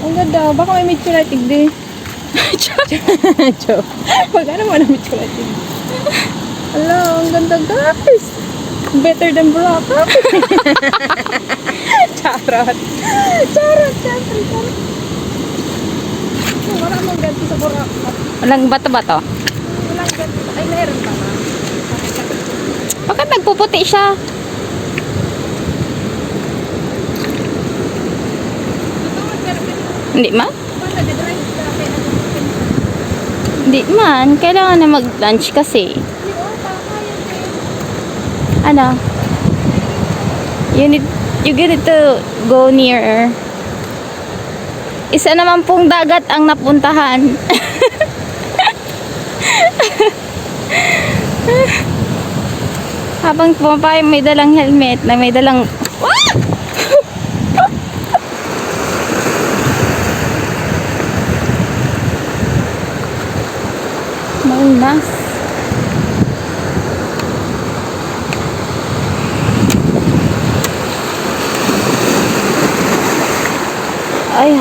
Ang ganda. Baka may medyo tigdi. Joke. Magkano mo na medyo tigdi? Hello, ang ganda guys. Better than Boracay. Charot. Charot. Wala mong ganti sa Boracay. Walang bato-bato. Walang ganti. Ay, meron pa nga. Bakit nagpuputi siya? Hindi ma? Hindi man. Kailangan na mag-lunch kasi. Ano? You get to go nearer. Isa naman pong dagat ang napuntahan. Habang pumapayag may dalang helmet na may dalang Maunas. Ay,